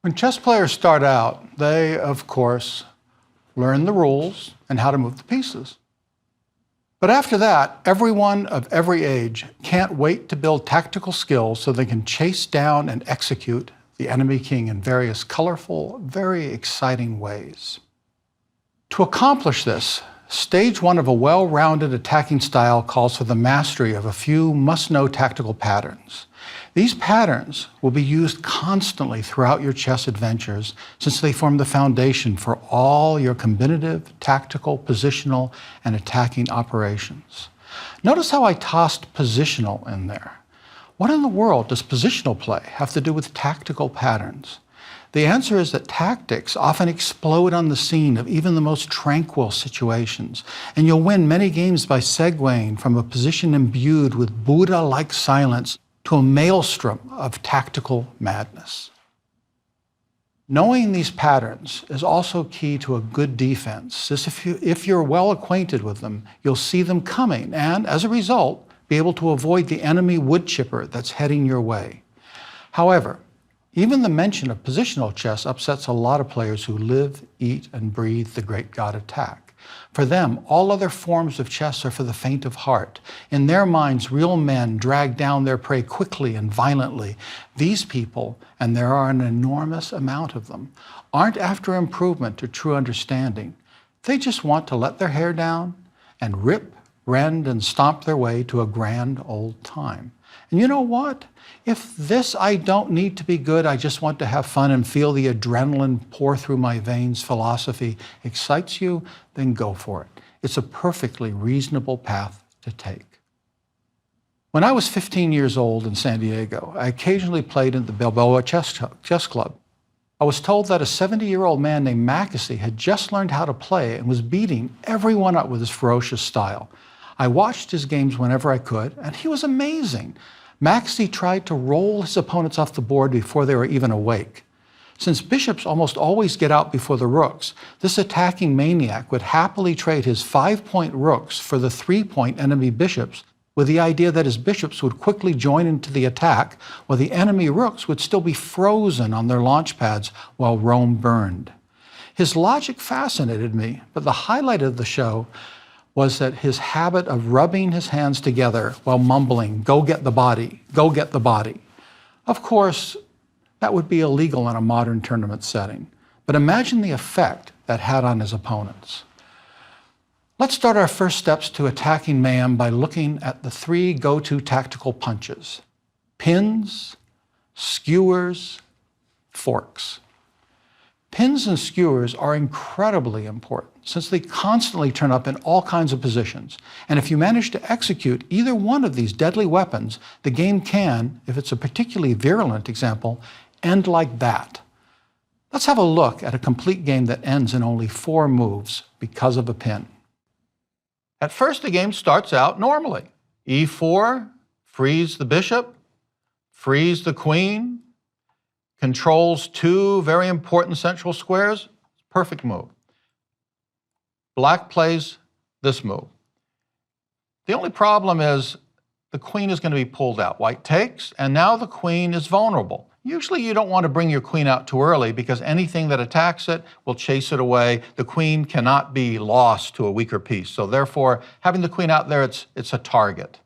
When chess players start out, they, of course, learn the rules and how to move the pieces. But after that, everyone of every age can't wait to build tactical skills so they can chase down and execute the enemy king in various colorful, very exciting ways. To accomplish this, stage one of a well-rounded attacking style calls for the mastery of a few must-know tactical patterns. These patterns will be used constantly throughout your chess adventures since they form the foundation for all your combinative, tactical, positional, and attacking operations. Notice how I tossed positional in there. What in the world does positional play have to do with tactical patterns? The answer is that tactics often explode on the scene of even the most tranquil situations, and you'll win many games by segueing from a position imbued with Buddha-like silence to a maelstrom of tactical madness. Knowing these patterns is also key to a good defense, since if you're well acquainted with them, you'll see them coming and, as a result, be able to avoid the enemy wood chipper that's heading your way. However, even the mention of positional chess upsets a lot of players who live, eat, and breathe the great god attack. For them, all other forms of chess are for the faint of heart. In their minds, real men drag down their prey quickly and violently. These people, and there are an enormous amount of them, aren't after improvement or true understanding. They just want to let their hair down and rip, rend, and stomp their way to a grand old time. And you know what? If this "I don't need to be good, I just want to have fun and feel the adrenaline pour through my veins" philosophy excites you, then go for it. It's a perfectly reasonable path to take. When I was 15 years old in San Diego, I occasionally played in the Balboa Chess Club. I was told that a 70-year-old man named Mackesy had just learned how to play and was beating everyone up with his ferocious style. I watched his games whenever I could, and he was amazing. Mackesy tried to roll his opponents off the board before they were even awake. Since bishops almost always get out before the rooks, this attacking maniac would happily trade his 5-point rooks for the 3-point enemy bishops, with the idea that his bishops would quickly join into the attack, while the enemy rooks would still be frozen on their launch pads while Rome burned. His logic fascinated me, but the highlight of the show was that his habit of rubbing his hands together while mumbling, "Go get the body, go get the body." Of course, that would be illegal in a modern tournament setting, but imagine the effect that had on his opponents. Let's start our first steps to attacking mayhem by looking at the 3 go-to tactical punches: pins, skewers, forks. Pins and skewers are incredibly important since they constantly turn up in all kinds of positions. And if you manage to execute either one of these deadly weapons, the game can, if it's a particularly virulent example, end like that. Let's have a look at a complete game that ends in only 4 moves because of a pin. At first, the game starts out normally. E4, freeze the bishop, freeze the queen, controls 2 very important central squares. Perfect move. Black plays this move. The only problem is the queen is going to be pulled out. White takes, and now the queen is vulnerable. Usually you don't want to bring your queen out too early because anything that attacks it will chase it away. The queen cannot be lost to a weaker piece. So therefore, having the queen out there, it's a target.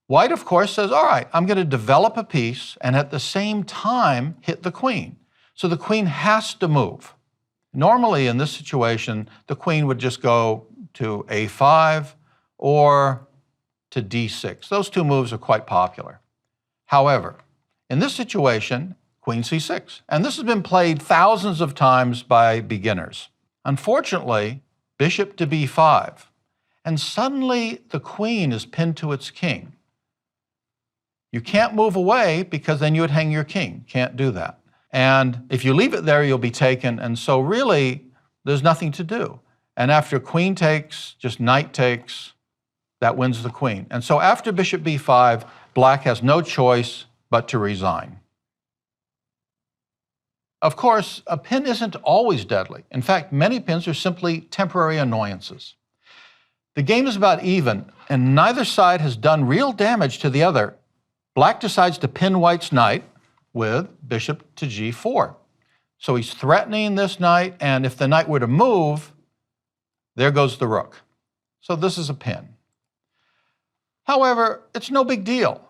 White, of course, says, all right, I'm going to develop a piece and at the same time hit the queen. So the queen has to move. Normally in this situation, the queen would just go to A5 or to D6. Those 2 moves are quite popular. However, in this situation, queen C6. And this has been played thousands of times by beginners. Unfortunately, bishop to B5. And suddenly the queen is pinned to its king. You can't move away because then you would hang your king. Can't do that. And if you leave it there, you'll be taken. And so really, there's nothing to do. And after queen takes, just knight takes, that wins the queen. And so after bishop B5, black has no choice but to resign. Of course, a pin isn't always deadly. In fact, many pins are simply temporary annoyances. The game is about even, and neither side has done real damage to the other. Black decides to pin white's knight, with bishop to g4. So he's threatening this knight, and if the knight were to move, there goes the rook. So this is a pin. However, it's no big deal.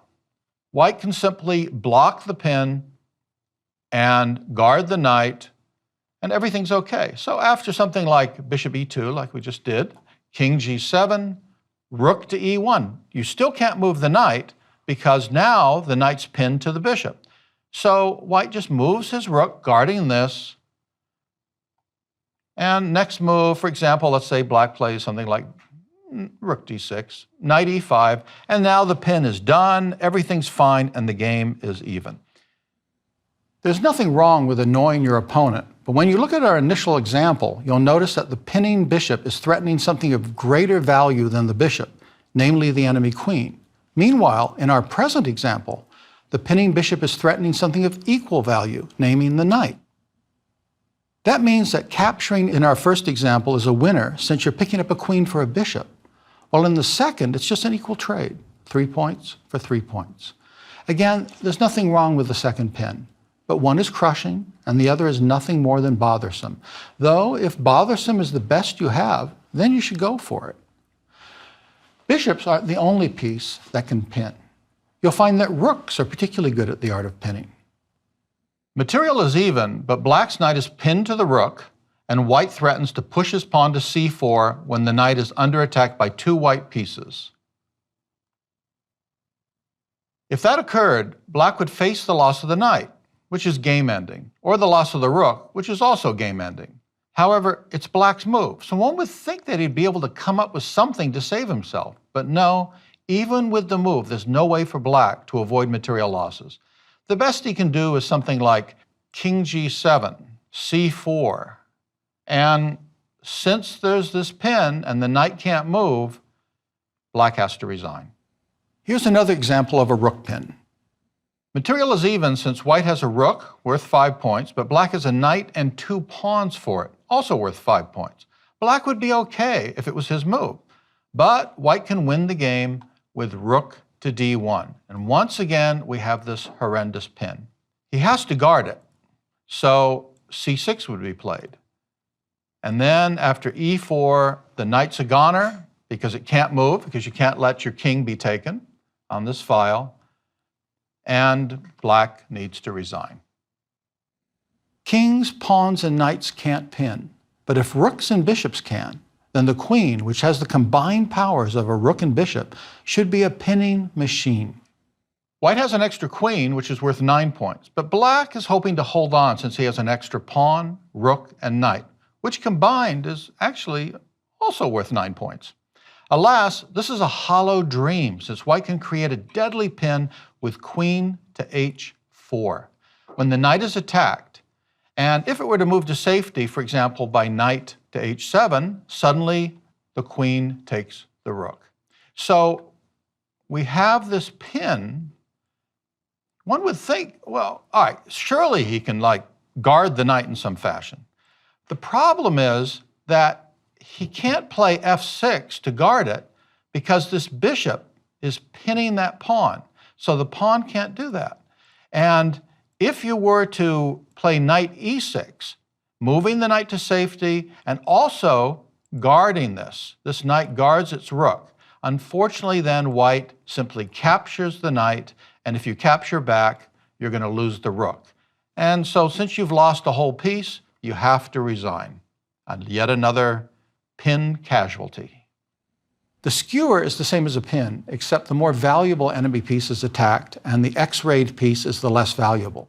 White can simply block the pin and guard the knight, and everything's okay. So after something like bishop e2, like we just did, king g7, rook to e1, you still can't move the knight because now the knight's pinned to the bishop. So white just moves his rook, guarding this. And next move, for example, let's say black plays something like rook d6, knight e5, and now the pin is done, everything's fine, and the game is even. There's nothing wrong with annoying your opponent, but when you look at our initial example, you'll notice that the pinning bishop is threatening something of greater value than the bishop, namely the enemy queen. Meanwhile, in our present example, the pinning bishop is threatening something of equal value, naming the knight. That means that capturing in our first example is a winner since you're picking up a queen for a bishop, while in the second, it's just an equal trade, 3 points for 3 points. Again, there's nothing wrong with the second pin, but one is crushing and the other is nothing more than bothersome. Though, if bothersome is the best you have, then you should go for it. Bishops aren't the only piece that can pin. You'll find that rooks are particularly good at the art of pinning. Material is even, but black's knight is pinned to the rook, and white threatens to push his pawn to c4 when the knight is under attack by 2 white pieces. If that occurred, black would face the loss of the knight, which is game-ending, or the loss of the rook, which is also game-ending. However, it's black's move, so one would think that he'd be able to come up with something to save himself. But no, even with the move, there's no way for black to avoid material losses. The best he can do is something like king g7, c4, and since there's this pin and the knight can't move, black has to resign. Here's another example of a rook pin. Material is even since white has a rook worth 5 points, but black has a knight and 2 pawns for it, also worth 5 points. Black would be okay if it was his move, but white can win the game with rook to d1. And once again, we have this horrendous pin. He has to guard it, so c6 would be played. And then after e4, the knight's a goner because it can't move, because you can't let your king be taken on this file, and black needs to resign. Kings, pawns, and knights can't pin, but if rooks and bishops can, then the queen, which has the combined powers of a rook and bishop, should be a pinning machine. White has an extra queen, which is worth 9 points, but black is hoping to hold on since he has an extra pawn, rook, and knight, which combined is actually also worth 9 points. Alas, this is a hollow dream since white can create a deadly pin with queen to h4 when the knight is attacked. And if it were to move to safety, for example, by knight to h7, suddenly the queen takes the rook. So we have this pin. One would think, well, all right, surely he can guard the knight in some fashion. The problem is that he can't play f6 to guard it because this bishop is pinning that pawn. So the pawn can't do that. And if you were to play knight e6, moving the knight to safety and also guarding this knight guards its rook. Unfortunately, then white simply captures the knight, and if you capture back, you're going to lose the rook. And so since you've lost a whole piece, you have to resign. And yet another pin casualty. The skewer is the same as a pin, except the more valuable enemy piece is attacked and the x-rayed piece is the less valuable.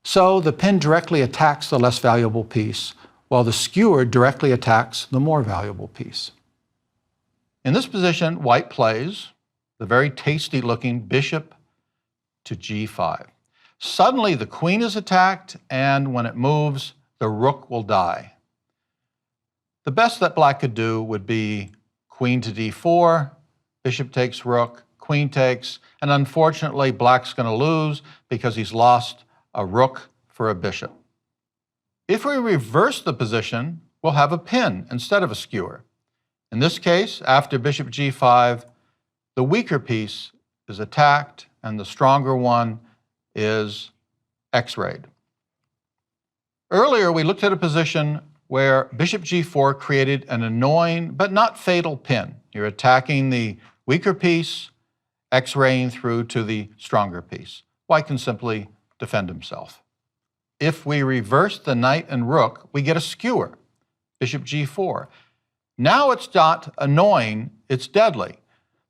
So the pin directly attacks the less valuable piece, while the skewer directly attacks the more valuable piece. In this position, white plays the very tasty-looking bishop to g5. Suddenly, the queen is attacked, and when it moves, the rook will die. The best that black could do would be queen to d4, bishop takes rook, queen takes, and unfortunately, black's going to lose because he's lost a rook for a bishop. If we reverse the position, we'll have a pin instead of a skewer. In this case, after bishop g5, the weaker piece is attacked and the stronger one is x-rayed. Earlier, we looked at a position where bishop g4 created an annoying but not fatal pin. You're attacking the weaker piece, x-raying through to the stronger piece. White can simply defend himself. If we reverse the knight and rook, we get a skewer, bishop g4. Now it's not annoying, it's deadly.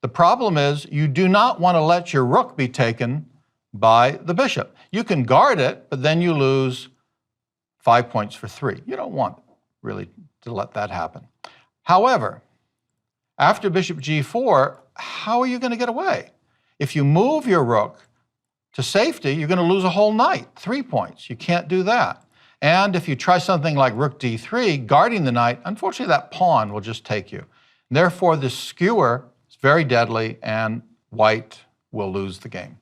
The problem is you do not want to let your rook be taken by the bishop. You can guard it, but then you lose 5 points for 3. You don't want really to let that happen. However, after bishop g4, how are you going to get away? If you move your rook to safety, you're going to lose a whole knight, 3 points. You can't do that. And if you try something like rook d3, guarding the knight, unfortunately that pawn will just take you. Therefore, this skewer is very deadly and white will lose the game.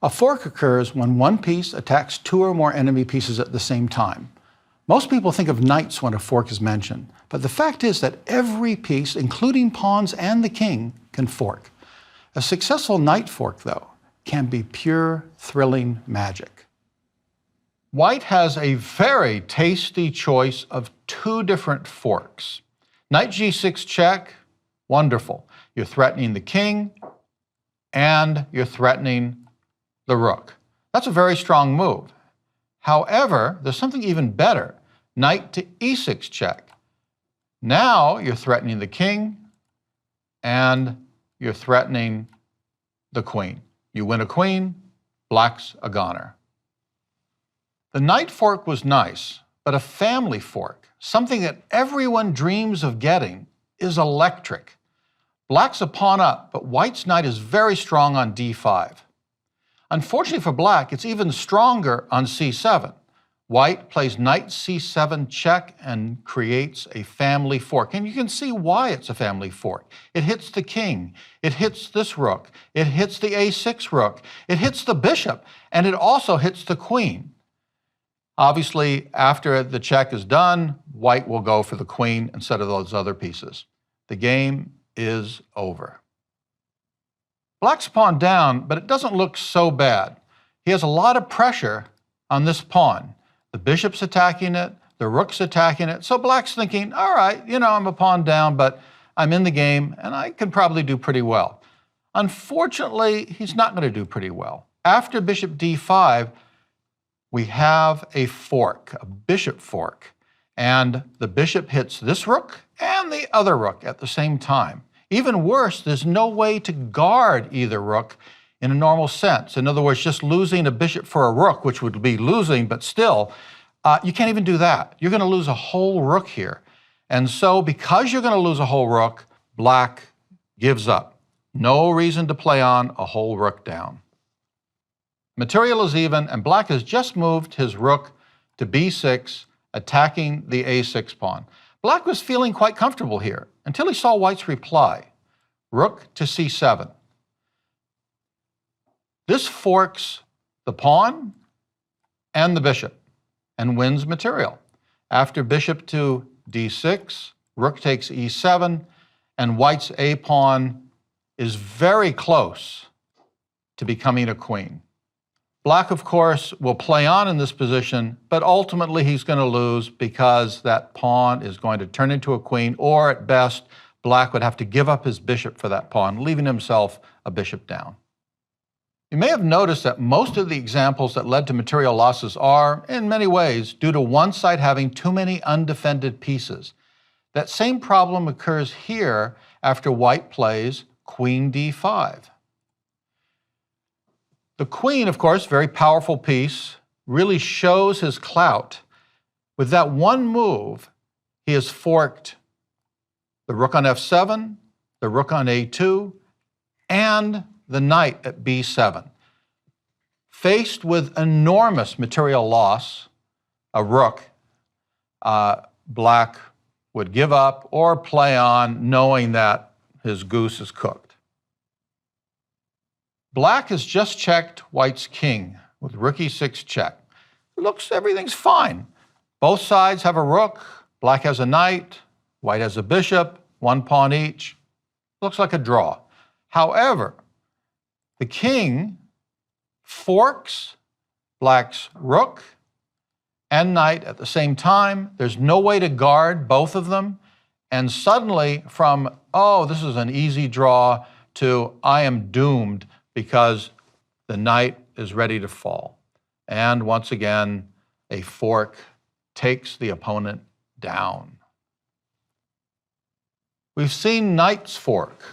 A fork occurs when one piece attacks 2 or more enemy pieces at the same time. Most people think of knights when a fork is mentioned, but the fact is that every piece, including pawns and the king, can fork. A successful knight fork, though, can be pure, thrilling magic. White has a very tasty choice of 2 different forks. Knight g6 check, wonderful. You're threatening the king and you're threatening the rook. That's a very strong move. However, there's something even better. Knight to e6 check. Now you're threatening the king and you're threatening the queen. You win a queen, black's a goner. The knight fork was nice, but a family fork, something that everyone dreams of getting, is electric. Black's a pawn up, but white's knight is very strong on d5. Unfortunately for black, it's even stronger on c7. White plays knight c7 check and creates a family fork. And you can see why it's a family fork. It hits the king, it hits this rook, it hits the a6 rook, it hits the bishop, and it also hits the queen. Obviously, after the check is done, white will go for the queen instead of those other pieces. The game is over. Black's pawn down, but it doesn't look so bad. He has a lot of pressure on this pawn. The bishop's attacking it, the rook's attacking it, so black's thinking, all right, I'm a pawn down, but I'm in the game and I can probably do pretty well. Unfortunately, he's not going to do pretty well. After bishop d5, we have a fork, a bishop fork, and the bishop hits this rook and the other rook at the same time. Even worse, there's no way to guard either rook in a normal sense. In other words, just losing a bishop for a rook, which would be losing, but still, you can't even do that. You're going to lose a whole rook here. And so because you're going to lose a whole rook, black gives up. No reason to play on a whole rook down. Material is even, and black has just moved his rook to b6, attacking the a6 pawn. Black was feeling quite comfortable here until he saw white's reply, rook to c7. This forks the pawn and the bishop and wins material. After bishop to d6, rook takes e7, and white's a pawn is very close to becoming a queen. Black, of course, will play on in this position, but ultimately he's going to lose because that pawn is going to turn into a queen, or at best, black would have to give up his bishop for that pawn, leaving himself a bishop down. You may have noticed that most of the examples that led to material losses are, in many ways, due to one side having too many undefended pieces. That same problem occurs here after white plays queen d5. The queen, of course, very powerful piece, really shows his clout. With that one move, he has forked the rook on f7, the rook on a2, and the knight at b7. Faced with enormous material loss, a rook, black would give up or play on, knowing that his goose is cooked. Black has just checked white's king with rook e6 check. Everything's fine. Both sides have a rook, black has a knight, white has a bishop, one pawn each. Looks like a draw. However, the king forks black's rook and knight at the same time. There's no way to guard both of them. And suddenly from, oh, this is an easy draw, to I am doomed because the knight is ready to fall. And once again, a fork takes the opponent down. We've seen knight's fork.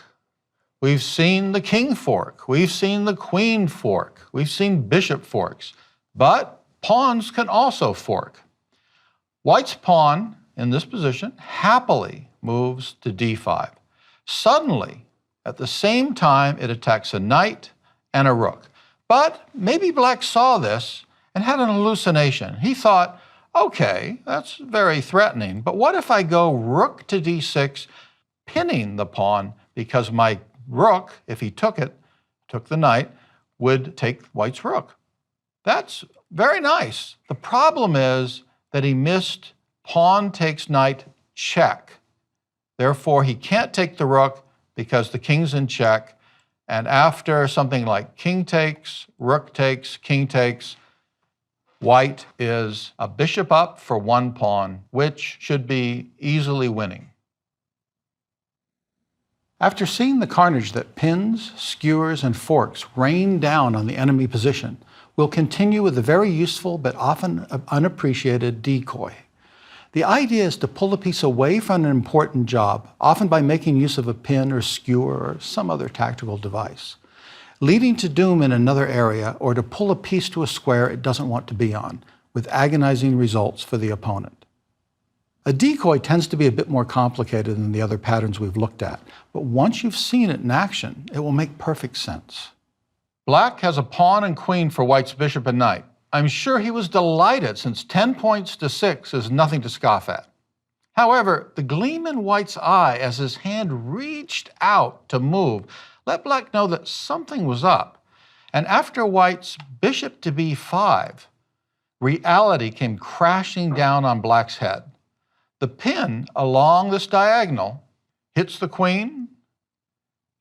We've seen the king fork. We've seen the queen fork. We've seen bishop forks. But pawns can also fork. White's pawn in this position happily moves to d5. Suddenly, at the same time, it attacks a knight and a rook. But maybe black saw this and had an hallucination. He thought, okay, that's very threatening, but what if I go rook to d6, pinning the pawn, because my rook, if he took it, took the knight, would take white's rook. That's very nice. The problem is that he missed pawn takes knight check. Therefore, he can't take the rook because the king's in check. And after something like king takes, rook takes, king takes, white is a bishop up for one pawn, which should be easily winning. After seeing the carnage that pins, skewers, and forks rain down on the enemy position, we'll continue with the very useful but often unappreciated decoy. The idea is to pull a piece away from an important job, often by making use of a pin or skewer or some other tactical device, leading to doom in another area, or to pull a piece to a square it doesn't want to be on, with agonizing results for the opponent. A decoy tends to be a bit more complicated than the other patterns we've looked at, but once you've seen it in action, it will make perfect sense. Black has a pawn and queen for white's bishop and knight. I'm sure he was delighted, since 10 points to 6 is nothing to scoff at. However, the gleam in white's eye as his hand reached out to move let black know that something was up. And after white's bishop to b5, reality came crashing down on black's head. The pin along this diagonal hits the queen,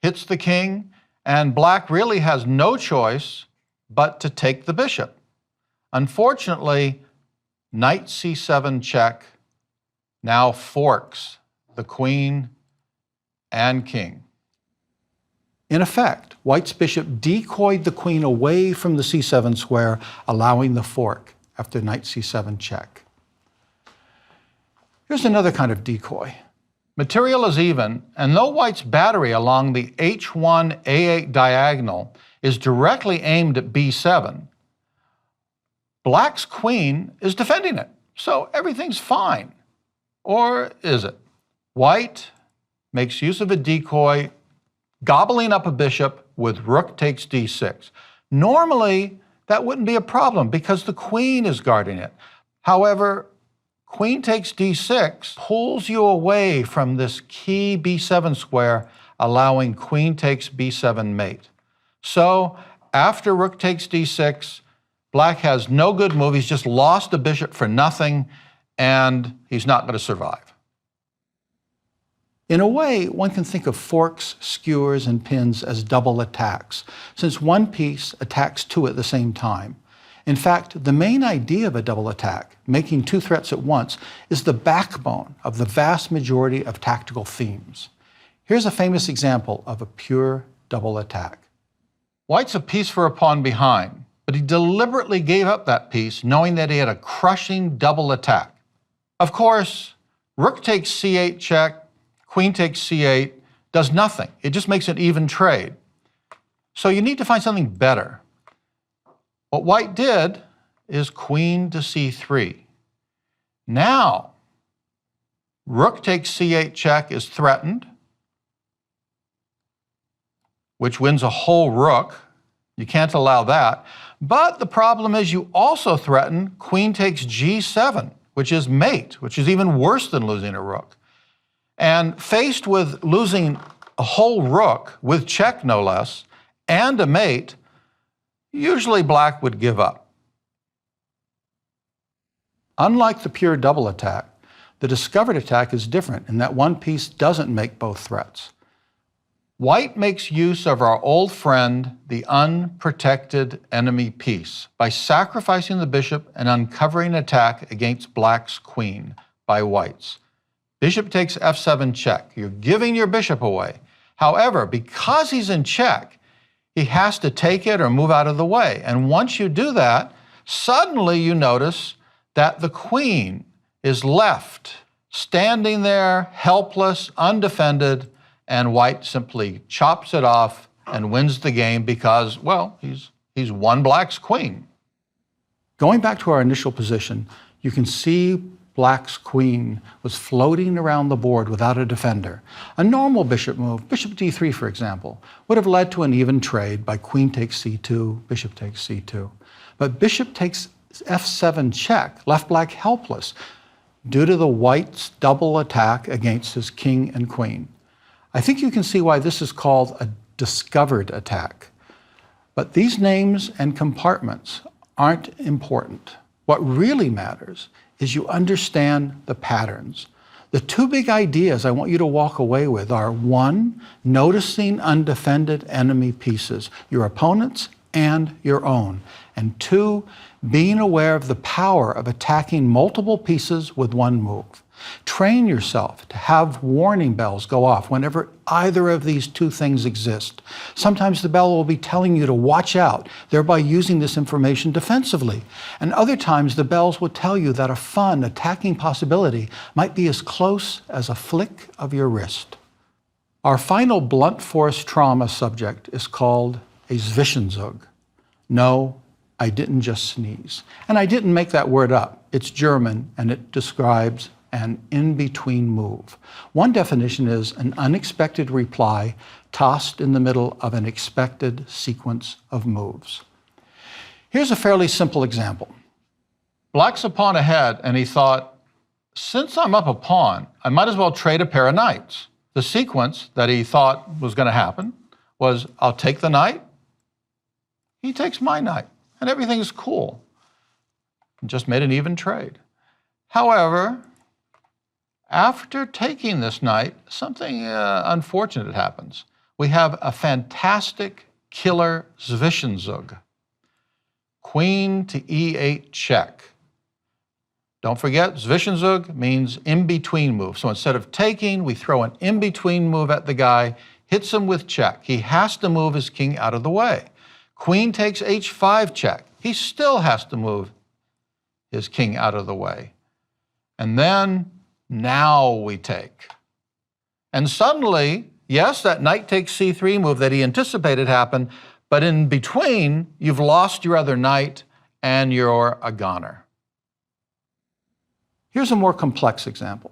hits the king, and black really has no choice but to take the bishop. Unfortunately, knight c7 check now forks the queen and king. In effect, white's bishop decoyed the queen away from the c7 square, allowing the fork after knight c7 check. Here's another kind of decoy. Material is even, and though white's battery along the h1, a8 diagonal is directly aimed at b7, black's queen is defending it, so everything's fine. Or is it? White makes use of a decoy, gobbling up a bishop with rook takes d6. Normally, that wouldn't be a problem because the queen is guarding it. However, queen takes d6 pulls you away from this key b7 square, allowing queen takes b7 mate. So after rook takes d6, black has no good move. He's just lost a bishop for nothing, and he's not going to survive. In a way, one can think of forks, skewers, and pins as double attacks, since one piece attacks two at the same time. In fact, the main idea of a double attack, making two threats at once, is the backbone of the vast majority of tactical themes. Here's a famous example of a pure double attack. White's a piece for a pawn behind, but he deliberately gave up that piece knowing that he had a crushing double attack. Of course, rook takes c8 check, queen takes c8, does nothing. It just makes an even trade. So you need to find something better. What white did is queen to c3. Now, rook takes c8 check is threatened, which wins a whole rook. You can't allow that. But the problem is you also threaten queen takes g7, which is mate, which is even worse than losing a rook. And faced with losing a whole rook, with check no less, and a mate, usually black would give up. Unlike the pure double attack, the discovered attack is different in that one piece doesn't make both threats. White makes use of our old friend, the unprotected enemy piece, by sacrificing the bishop and uncovering an attack against black's queen by white's. Bishop takes f7 check. You're giving your bishop away. However, because he's in check, he has to take it or move out of the way. And once you do that, suddenly you notice that the queen is left standing there, helpless, undefended, and white simply chops it off and wins the game because, well, he's won black's queen. Going back to our initial position, you can see black's queen was floating around the board without a defender. A normal bishop move, bishop d3 for example, would have led to an even trade by queen takes c2, bishop takes c2. But bishop takes f7 check left black helpless due to the white's double attack against his king and queen. I think you can see why this is called a discovered attack. But these names and compartments aren't important. What really matters is you understand the patterns. The two big ideas I want you to walk away with are: one, noticing undefended enemy pieces, your opponent's and your own, and two, being aware of the power of attacking multiple pieces with one move. Train yourself to have warning bells go off whenever either of these two things exist. Sometimes the bell will be telling you to watch out, thereby using this information defensively. And other times the bells will tell you that a fun attacking possibility might be as close as a flick of your wrist. Our final blunt force trauma subject is called a Zwischenzug. No, I didn't just sneeze. And I didn't make that word up. It's German and it describes an in-between move. One definition is an unexpected reply tossed in the middle of an expected sequence of moves. Here's a fairly simple example. Black's a pawn ahead, and he thought, since I'm up a pawn, I might as well trade a pair of knights. The sequence that he thought was going to happen was, I'll take the knight, he takes my knight, and everything's cool. Just made an even trade. However, after taking this knight, something unfortunate happens. We have a fantastic killer Zwischenzug. Queen to e8 check. Don't forget, Zwischenzug means in-between move. So instead of taking, we throw an in-between move at the guy, hits him with check. He has to move his king out of the way. Queen takes h5 check. He still has to move his king out of the way. And then, now we take. And suddenly, yes, that knight takes c3 move that he anticipated happened, but in between, you've lost your other knight and you're a goner. Here's a more complex example.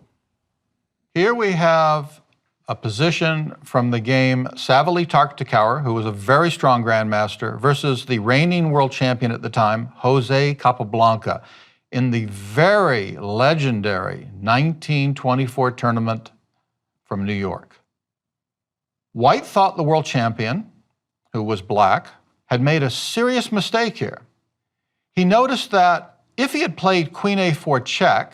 Here we have a position from the game Savily Tartakower, who was a very strong grandmaster, versus the reigning world champion at the time, Jose Capablanca, in the very legendary 1924 tournament from New York. White thought the world champion, who was black, had made a serious mistake here. He noticed that if he had played Queen a4 check,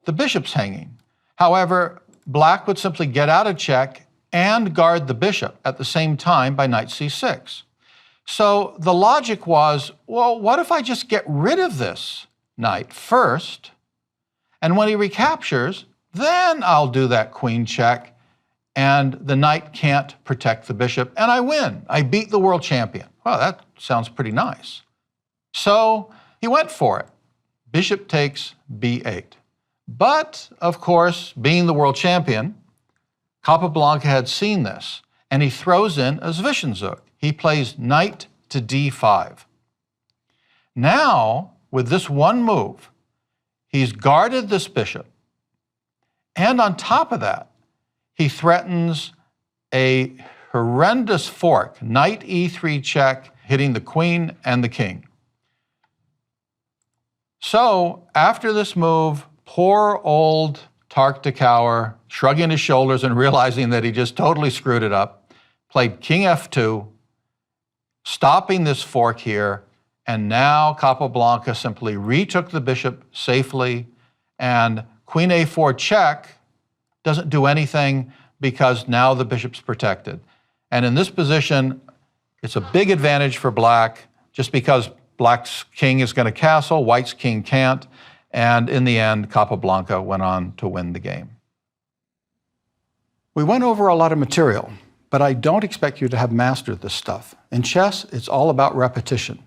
the bishop's hanging. However, black would simply get out of check and guard the bishop at the same time by knight c6. So the logic was, well, what if I just get rid of this knight first, and when he recaptures, then I'll do that queen check, and the knight can't protect the bishop, and I win. I beat the world champion. Well, that sounds pretty nice. So he went for it. Bishop takes b8. But, of course, being the world champion, Capablanca had seen this, and he throws in a Zwischenzug. He plays knight to d5. Now, with this one move, he's guarded this bishop, and on top of that, he threatens a horrendous fork, knight e3 check, hitting the queen and the king. So, after this move, poor old Tartakower, shrugging his shoulders and realizing that he just totally screwed it up, played king f2, stopping this fork here, and now Capablanca simply retook the bishop safely, and queen a4 check doesn't do anything because now the bishop's protected. And in this position, it's a big advantage for black, just because black's king is going to castle, white's king can't, and in the end, Capablanca went on to win the game. We went over a lot of material, but I don't expect you to have mastered this stuff. In chess, it's all about repetition.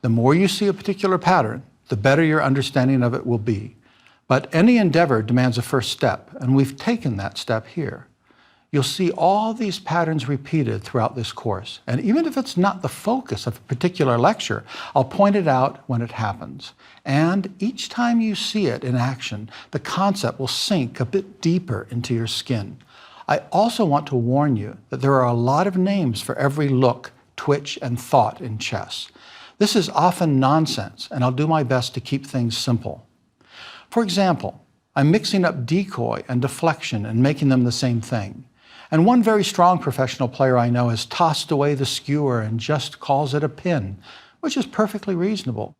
The more you see a particular pattern, the better your understanding of it will be. But any endeavor demands a first step, and we've taken that step here. You'll see all these patterns repeated throughout this course, and even if it's not the focus of a particular lecture, I'll point it out when it happens. And each time you see it in action, the concept will sink a bit deeper into your skin. I also want to warn you that there are a lot of names for every look, twitch, and thought in chess. This is often nonsense, and I'll do my best to keep things simple. For example, I'm mixing up decoy and deflection and making them the same thing. And one very strong professional player I know has tossed away the skewer and just calls it a pin, which is perfectly reasonable.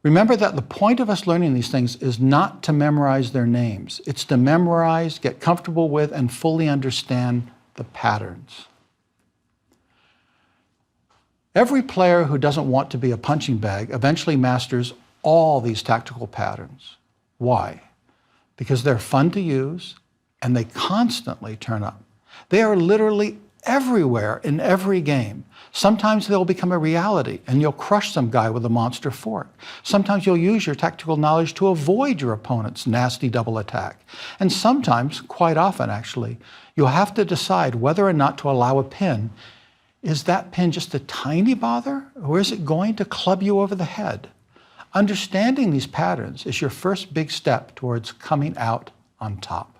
Remember that the point of us learning these things is not to memorize their names. It's to memorize, get comfortable with, and fully understand the patterns. Every player who doesn't want to be a punching bag eventually masters all these tactical patterns. Why? Because they're fun to use and they constantly turn up. They are literally everywhere in every game. Sometimes they'll become a reality and you'll crush some guy with a monster fork. Sometimes you'll use your tactical knowledge to avoid your opponent's nasty double attack. And sometimes, quite often actually, you'll have to decide whether or not to allow a pin. Is that pin just a tiny bother, or is it going to club you over the head? Understanding these patterns is your first big step towards coming out on top.